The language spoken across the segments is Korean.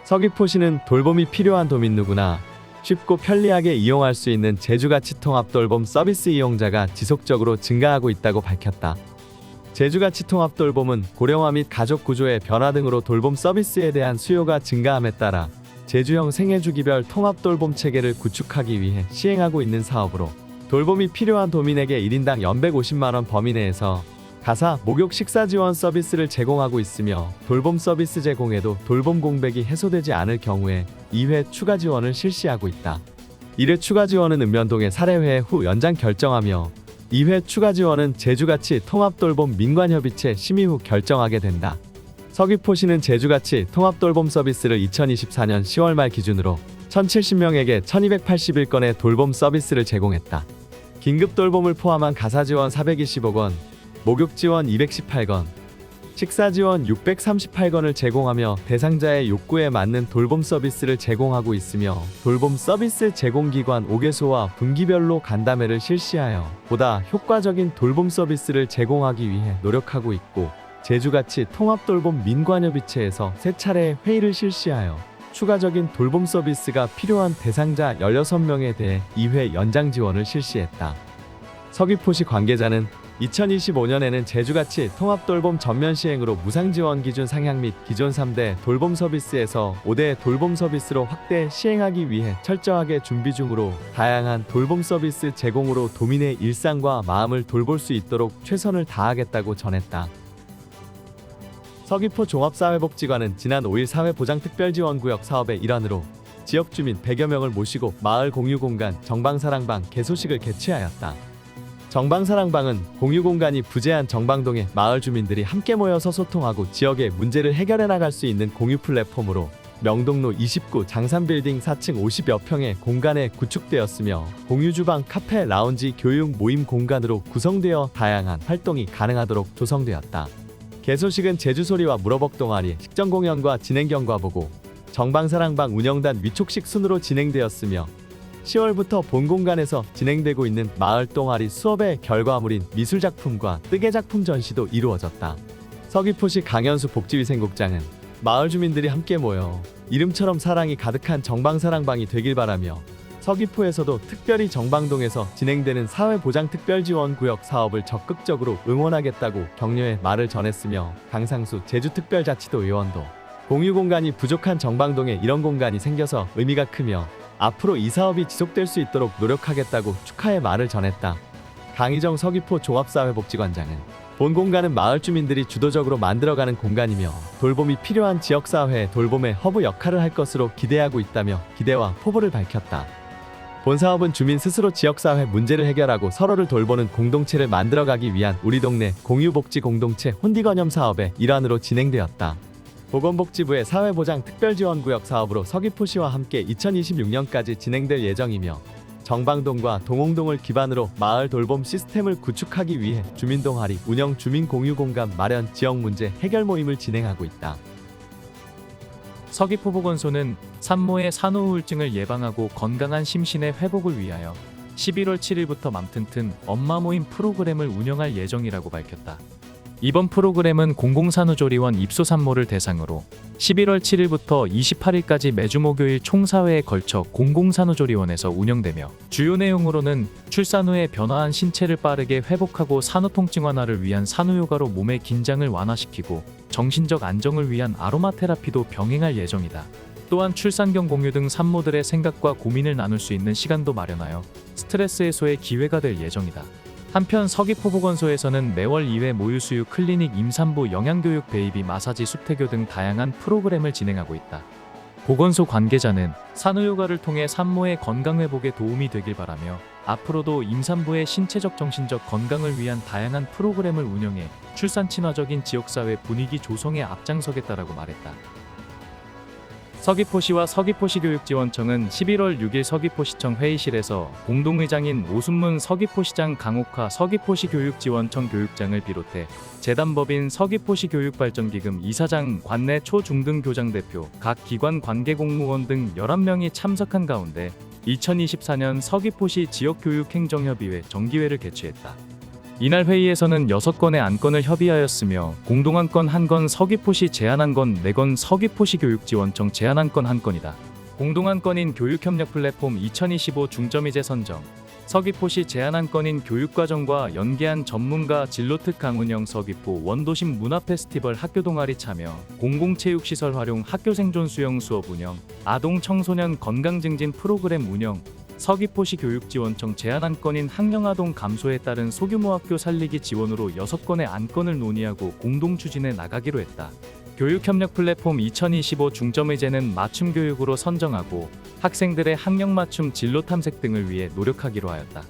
서귀포시는 돌봄이 필요한 도민 누구나 쉽고 편리하게 이용할 수 있는 제주가치 통합돌봄 서비스 이용자가 지속적으로 증가하고 있다고 밝혔다. 제주가치 통합돌봄은 고령화 및 가족 구조의 변화 등으로 돌봄 서비스에 대한 수요가 증가함에 따라 제주형 생애주기별 통합돌봄 체계를 구축하기 위해 시행하고 있는 사업으로 돌봄이 필요한 도민에게 1인당 연 150만원 범위 내에서 가사, 목욕, 식사 지원 서비스를 제공하고 있으며 돌봄 서비스 제공에도 돌봄 공백이 해소되지 않을 경우에 2회 추가 지원을 실시하고 있다. 1회 추가 지원은 읍면동의 사례회 후 연장 결정하며 2회 추가 지원은 제주가치 통합돌봄 민관협의체 심의 후 결정하게 된다. 서귀포시는 제주가치 통합돌봄 서비스를 2024년 10월 말 기준으로 1,070명에게 1,281건의 돌봄 서비스를 제공했다. 긴급돌봄을 포함한 가사지원 420억 원, 목욕지원 218건, 식사지원 638건을 제공하며 대상자의 욕구에 맞는 돌봄 서비스를 제공하고 있으며 돌봄 서비스 제공기관 5개소와 분기별로 간담회를 실시하여 보다 효과적인 돌봄 서비스를 제공하기 위해 노력하고 있고 제주가치 통합돌봄 민관협의체에서 3차례 회의를 실시하여 추가적인 돌봄 서비스가 필요한 대상자 16명에 대해 2회 연장 지원을 실시했다. 서귀포시 관계자는 2025년에는 제주가치 통합돌봄 전면 시행으로 무상지원 기준 상향 및 기존 3대 돌봄 서비스에서 5대 돌봄 서비스로 확대 시행하기 위해 철저하게 준비 중으로 다양한 돌봄 서비스 제공으로 도민의 일상과 마음을 돌볼 수 있도록 최선을 다하겠다고 전했다. 서귀포 종합사회복지관은 지난 5일 사회보장특별지원구역 사업의 일환으로 지역 주민 100여 명을 모시고 마을 공유공간 정방사랑방 개소식을 개최하였다. 정방사랑방은 공유공간이 부재한 정방동의 마을 주민들이 함께 모여서 소통하고 지역의 문제를 해결해 나갈 수 있는 공유 플랫폼으로 명동로 29 장산빌딩 4층 50여 평의 공간에 구축되었으며 공유주방, 카페, 라운지, 교육, 모임 공간으로 구성되어 다양한 활동이 가능하도록 조성되었다. 개소식은 제주소리와 무러벅 동아리, 식전공연과 진행경과보고, 정방사랑방 운영단 위촉식 순으로 진행되었으며 10월부터 본 공간에서 진행되고 있는 마을 동아리 수업의 결과물인 미술작품과 뜨개작품 전시도 이루어졌다. 서귀포시 강현수 복지위생국장은 마을 주민들이 함께 모여 이름처럼 사랑이 가득한 정방사랑방이 되길 바라며 서귀포에서도 특별히 정방동에서 진행되는 사회보장특별지원구역 사업을 적극적으로 응원하겠다고 격려의 말을 전했으며 강상수 제주특별자치도 의원도 공유공간이 부족한 정방동에 이런 공간이 생겨서 의미가 크며 앞으로 이 사업이 지속될 수 있도록 노력하겠다고 축하의 말을 전했다. 강희정 서귀포 종합사회복지관장은 본 공간은 마을 주민들이 주도적으로 만들어가는 공간이며 돌봄이 필요한 지역사회의 돌봄의 허브 역할을 할 것으로 기대하고 있다며 기대와 포부를 밝혔다. 본 사업은 주민 스스로 지역사회 문제를 해결하고 서로를 돌보는 공동체를 만들어가기 위한 우리 동네 공유복지 공동체 혼디건염 사업의 일환으로 진행되었다. 보건복지부의 사회보장특별지원구역 사업으로 서귀포시와 함께 2026년까지 진행될 예정이며 정방동과 동홍동을 기반으로 마을 돌봄 시스템을 구축하기 위해 주민동아리 운영 주민공유공간 마련 지역 문제 해결 모임을 진행하고 있다. 서귀포보건소는 산모의 산후우울증을 예방하고 건강한 심신의 회복을 위하여 11월 7일부터 맘 튼튼 엄마 모임 프로그램을 운영할 예정이라고 밝혔다. 이번 프로그램은 공공산후조리원 입소 산모를 대상으로 11월 7일부터 28일까지 매주 목요일 총 4회에 걸쳐 공공산후조리원에서 운영되며 주요 내용으로는 출산 후에 변화한 신체를 빠르게 회복하고 산후통증 완화를 위한 산후요가로 몸의 긴장을 완화시키고 정신적 안정을 위한 아로마 테라피도 병행할 예정이다. 또한 출산경 공유 등 산모들의 생각과 고민을 나눌 수 있는 시간도 마련하여 스트레스 해소의 기회가 될 예정이다. 한편 서귀포보건소에서는 매월 2회 모유수유 클리닉, 임산부 영양교육, 베이비 마사지, 수태교 등 다양한 프로그램을 진행하고 있다. 보건소 관계자는 산후요가를 통해 산모의 건강회복에 도움이 되길 바라며 앞으로도 임산부의 신체적 정신적 건강을 위한 다양한 프로그램을 운영해 출산 친화적인 지역사회 분위기 조성에 앞장서겠다라고 말했다. 서귀포시와 서귀포시교육지원청은 11월 6일 서귀포시청 회의실에서 공동의장인 오순문 서귀포시장, 강옥화 서귀포시교육지원청 교육장을 비롯해 재단법인 서귀포시교육발전기금 이사장, 관내 초, 중 등 교장대표, 각 기관 관계공무원 등 11명이 참석한 가운데 2024년 서귀포시 지역교육행정협의회 정기회를 개최했다. 이날 회의에서는 6건의 안건을 협의하였으며 공동안건 1건, 서귀포시 제안안건 4건, 서귀포시 교육지원청 제안안건 1건이다. 공동안건인 교육협력 플랫폼 2025 중점이제 선정, 서귀포시 제안안건인 교육과정과 연계한 전문가 진로특 강운영, 서귀포 원도심 문화페스티벌 학교동아리 참여, 공공체육시설 활용 학교 생존 수영 수업 운영, 아동 청소년 건강증진 프로그램 운영, 서귀포시 교육지원청 제안안건인 학령아동 감소에 따른 소규모 학교 살리기 지원으로 6건의 안건을 논의하고 공동 추진해 나가기로 했다. 교육협력 플랫폼 2025 중점의제는 맞춤 교육으로 선정하고 학생들의 학력 맞춤 진로 탐색 등을 위해 노력하기로 하였다.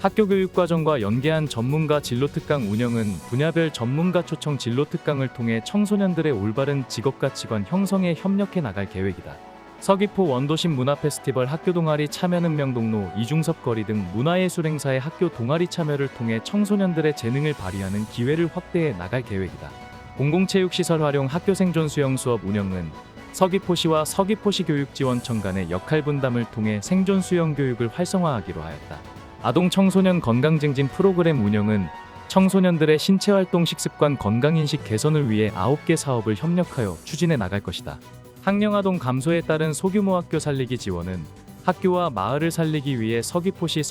학교 교육과정과 연계한 전문가 진로특강 운영은 분야별 전문가 초청 진로특강을 통해 청소년들의 올바른 직업가치관 형성에 협력해 나갈 계획이다. 서귀포 원도심 문화페스티벌 학교동아리 참여는 명동로, 이중섭 거리 등 문화예술 행사의 학교 동아리 참여를 통해 청소년들의 재능을 발휘하는 기회를 확대해 나갈 계획이다. 공공체육시설 활용 학교 생존 수영 수업 운영은 서귀포시와 서귀포시 교육지원청 간의 역할 분담을 통해 생존 수영 교육을 활성화하기로 하였다. 아동 청소년 건강증진 프로그램 운영은 청소년들의 신체활동 식습관 건강인식 개선을 위해 9개 사업을 협력하여 추진해 나갈 것이다. 학령아동 감소에 따른 소규모 학교 살리기 지원은 학교와 마을을 살리기 위해 서귀포시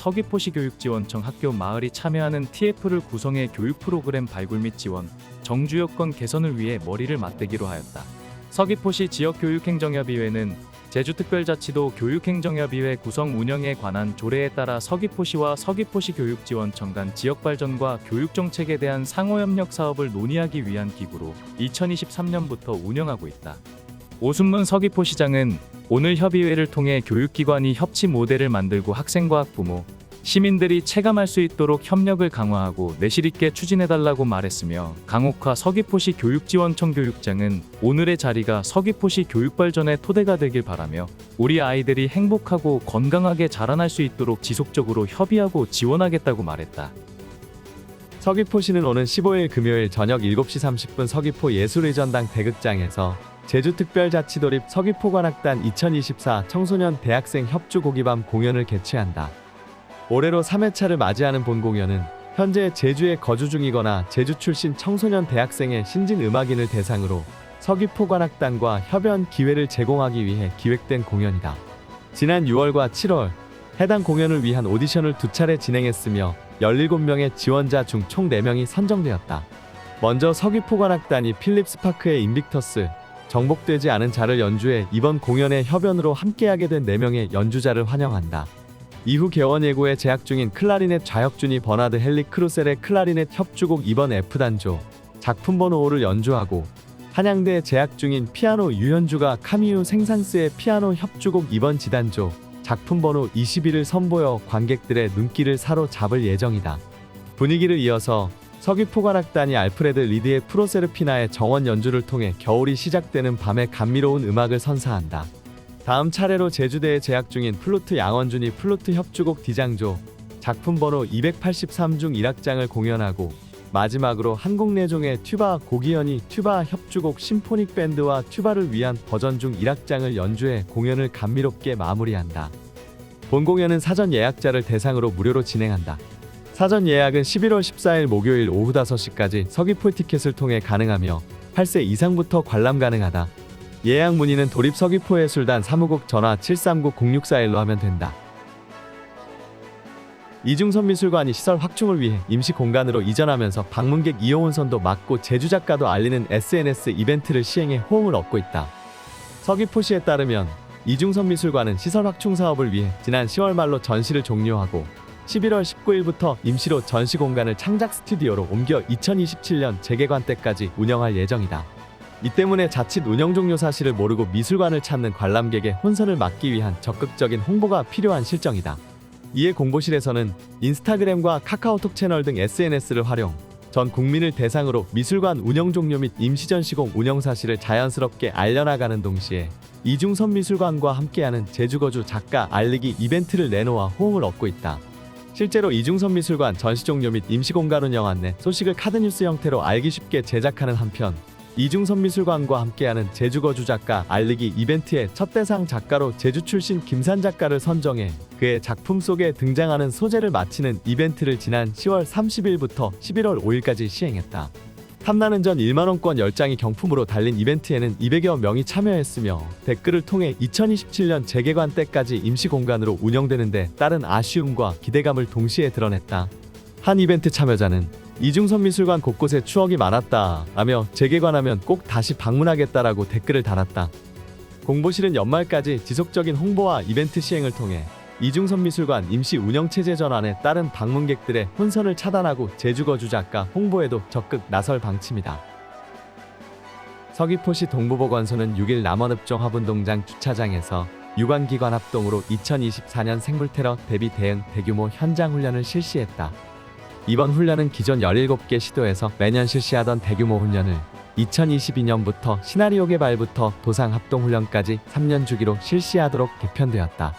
교육지원청 학교 마을이 참여하는 TF를 구성해 교육 프로그램 발굴 및 지원, 정주 여건 개선을 위해 머리를 맞대기로 하였다. 서귀포시 지역교육행정협의회는 제주특별자치도 교육행정협의회 구성 운영에 관한 조례에 따라 서귀포시와 서귀포시 교육지원청 간 지역발전과 교육정책에 대한 상호협력 사업을 논의하기 위한 기구로 2023년부터 운영하고 있다. 오순문 서귀포시장은 오늘 협의회를 통해 교육기관이 협치 모델을 만들고 학생과 학부모, 시민들이 체감할 수 있도록 협력을 강화하고 내실 있게 추진해달라고 말했으며, 강옥화 서귀포시 교육지원청 교육장은 오늘의 자리가 서귀포시 교육발전의 토대가 되길 바라며 우리 아이들이 행복하고 건강하게 자라날 수 있도록 지속적으로 협의하고 지원하겠다고 말했다. 서귀포시는 오는 15일 금요일 저녁 7시 30분 서귀포 예술의전당 대극장에서 제주특별자치도립 서귀포관악단 2024 청소년 대학생 협주 고기밤 공연을 개최한다. 올해로 3회차를 맞이하는 본 공연은 현재 제주에 거주 중이거나 제주 출신 청소년 대학생의 신진 음악인을 대상으로 서귀포관악단과 협연 기회를 제공하기 위해 기획된 공연이다. 지난 6월과 7월 해당 공연을 위한 오디션을 2차례 진행했으며 17명의 지원자 중 총 4명이 선정되었다. 먼저 서귀포관악단이 필립스파크의 인빅터스, 정복되지 않은 자를 연주해 이번 공연의 협연으로 함께하게 된 4명의 연주자를 환영한다. 이후 개원예고에 재학 중인 클라리넷 좌혁준이 버나드 헨리 크루셀의 클라리넷 협주곡 2번 F단조 작품 번호 5를 연주하고, 한양대에 재학 중인 피아노 유현주가 카미유 생상스의 피아노 협주곡 2번 G단조 작품 번호 21을 선보여 관객들의 눈길을 사로잡을 예정이다. 분위기를 이어서 서귀포관악단이 알프레드 리드의 프로세르피나의 정원 연주를 통해 겨울이 시작되는 밤에 감미로운 음악을 선사한다. 다음 차례로 제주대에 재학 중인 플루트 양원준이 플루트 협주곡 D장조 작품 번호 283 중 1악장을 공연하고, 마지막으로 한국내종의 튜바 고기현이 튜바 협주곡 심포닉 밴드와 튜바를 위한 버전 중 1악장을 연주해 공연을 감미롭게 마무리한다. 본 공연은 사전 예약자를 대상으로 무료로 진행한다. 사전 예약은 11월 14일 목요일 오후 5시까지 서귀포 티켓을 통해 가능하며 8세 이상부터 관람 가능하다. 예약 문의는 도립 서귀포예술단 사무국 전화 739-0641로 하면 된다. 이중섭 미술관이 시설 확충을 위해 임시 공간으로 이전하면서 방문객 이용운선도 막고 제주 작가도 알리는 SNS 이벤트를 시행해 호응을 얻고 있다. 서귀포시에 따르면 이중섭 미술관은 시설 확충 사업을 위해 지난 10월 말로 전시를 종료하고 11월 19일부터 임시로 전시 공간을 창작 스튜디오로 옮겨 2027년 재개관 때까지 운영할 예정이다. 이 때문에 자칫 운영 종료 사실을 모르고 미술관을 찾는 관람객의 혼선을 막기 위한 적극적인 홍보가 필요한 실정이다. 이에 공보실에서는 인스타그램과 카카오톡 채널 등 SNS를 활용, 전 국민을 대상으로 미술관 운영 종료 및 임시전시공 운영 사실을 자연스럽게 알려나가는 동시에 이중섭 미술관과 함께하는 제주거주 작가 알리기 이벤트를 내놓아 호응을 얻고 있다. 실제로 이중섭 미술관 전시 종료 및 임시공간 운영 안내 소식을 카드뉴스 형태로 알기 쉽게 제작하는 한편, 이중섭미술관과 함께하는 제주거주 작가 알리기 이벤트의 첫 대상 작가로 제주 출신 김산 작가를 선정해 그의 작품 속에 등장하는 소재를 마치는 이벤트를 지난 10월 30일부터 11월 5일까지 시행했다. 탐나는 전 1만원권 10장이 경품으로 달린 이벤트에는 200여 명이 참여했으며 댓글을 통해 2027년 재개관 때까지 임시 공간으로 운영되는 데 따른 아쉬움과 기대감을 동시에 드러냈다. 한 이벤트 참여자는 이중섭미술관 곳곳에 추억이 많았다 라며 재개관하면 꼭 다시 방문하겠다라고 댓글을 달았다. 공보실은 연말까지 지속적인 홍보와 이벤트 시행을 통해 이중섭미술관 임시 운영체제 전환에 따른 방문객들의 혼선을 차단하고 제주거주 작가 홍보에도 적극 나설 방침이다. 서귀포시 동부보건소는 6일 남원읍종 화분동장 주차장에서 유관기관 합동으로 2024년 생물테러 대비 대응 대규모 현장 훈련을 실시했다. 이번 훈련은 기존 17개 시도에서 매년 실시하던 대규모 훈련을 2022년부터 시나리오 개발부터 도상 합동훈련까지 3년 주기로 실시하도록 개편되었다.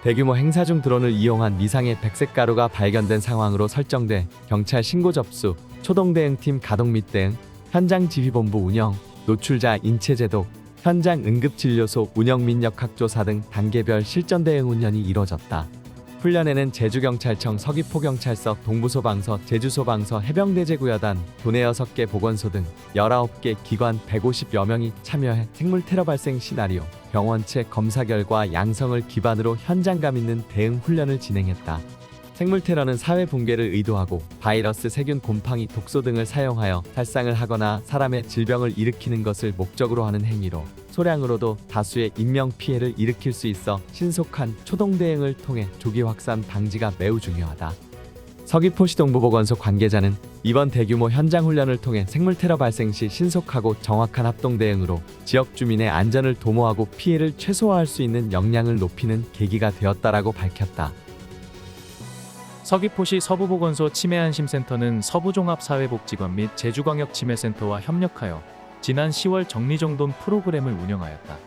대규모 행사 중 드론을 이용한 미상의 백색 가루가 발견된 상황으로 설정돼 경찰 신고 접수, 초동대응팀 가동 및 대응, 현장지휘본부 운영, 노출자 인체제도, 현장 응급진료소 운영 및 역학조사 등 단계별 실전 대응 훈련이 이뤄졌다. 훈련에는 제주경찰청 서귀포경찰서 동부소방서 제주소방서 해병대제구여단 도내 6개 보건소 등 19개 기관 150여 명이 참여해 생물테러 발생 시나리오, 병원체 검사 결과 양성을 기반으로 현장감 있는 대응 훈련을 진행했다. 생물테러는 사회 붕괴를 의도하고 바이러스, 세균, 곰팡이, 독소 등을 사용하여 살상을 하거나 사람의 질병을 일으키는 것을 목적으로 하는 행위로 소량으로도 다수의 인명피해를 일으킬 수 있어 신속한 초동대응을 통해 조기 확산 방지가 매우 중요하다. 서귀포시 동부보건소 관계자는 이번 대규모 현장훈련을 통해 생물테러 발생 시 신속하고 정확한 합동대응으로 지역 주민의 안전을 도모하고 피해를 최소화할 수 있는 역량을 높이는 계기가 되었다라고 밝혔다. 서귀포시 서부보건소 치매안심센터는 서부종합사회복지관 및 제주광역치매센터와 협력하여 지난 10월 정리정돈 프로그램을 운영하였다.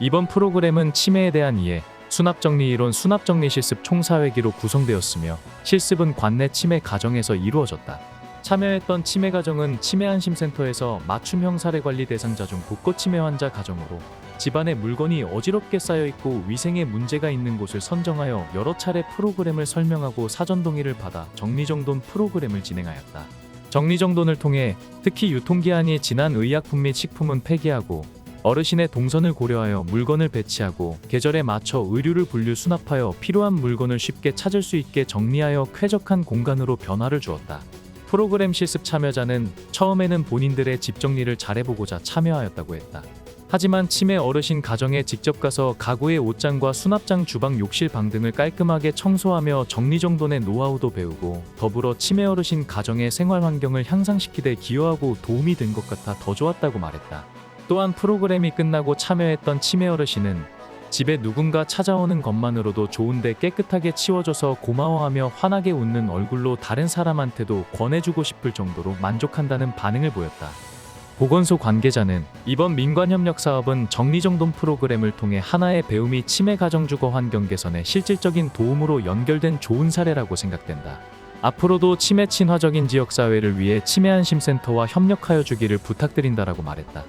이번 프로그램은 치매에 대한 이해, 수납정리이론, 수납정리실습 총 4회기로 구성되었으며 실습은 관내 치매 가정에서 이루어졌다. 참여했던 치매 가정은 치매안심센터에서 맞춤형 사례관리 대상자 중 독거치매 환자 가정으로 집안에 물건이 어지럽게 쌓여있고 위생에 문제가 있는 곳을 선정하여 여러 차례 프로그램을 설명하고 사전 동의를 받아 정리정돈 프로그램을 진행하였다. 정리정돈을 통해 특히 유통기한이 지난 의약품 및 식품은 폐기하고 어르신의 동선을 고려하여 물건을 배치하고 계절에 맞춰 의류를 분류 수납하여 필요한 물건을 쉽게 찾을 수 있게 정리하여 쾌적한 공간으로 변화를 주었다. 프로그램 실습 참여자는 처음에는 본인들의 집 정리를 잘해보고자 참여하였다고 했다. 하지만 치매 어르신 가정에 직접 가서 가구의 옷장과 수납장, 주방, 욕실, 방 등을 깔끔하게 청소하며 정리정돈의 노하우도 배우고 더불어 치매 어르신 가정의 생활 환경을 향상시키되 기여하고 도움이 된 것 같아 더 좋았다고 말했다. 또한 프로그램이 끝나고 참여했던 치매 어르신은 집에 누군가 찾아오는 것만으로도 좋은데 깨끗하게 치워줘서 고마워하며 환하게 웃는 얼굴로 다른 사람한테도 권해주고 싶을 정도로 만족한다는 반응을 보였다. 보건소 관계자는 이번 민관협력 사업은 정리정돈 프로그램을 통해 하나의 배움이 치매 가정주거 환경 개선에 실질적인 도움으로 연결된 좋은 사례라고 생각된다. 앞으로도 치매 친화적인 지역사회를 위해 치매안심센터와 협력하여 주기를 부탁드린다라고 말했다.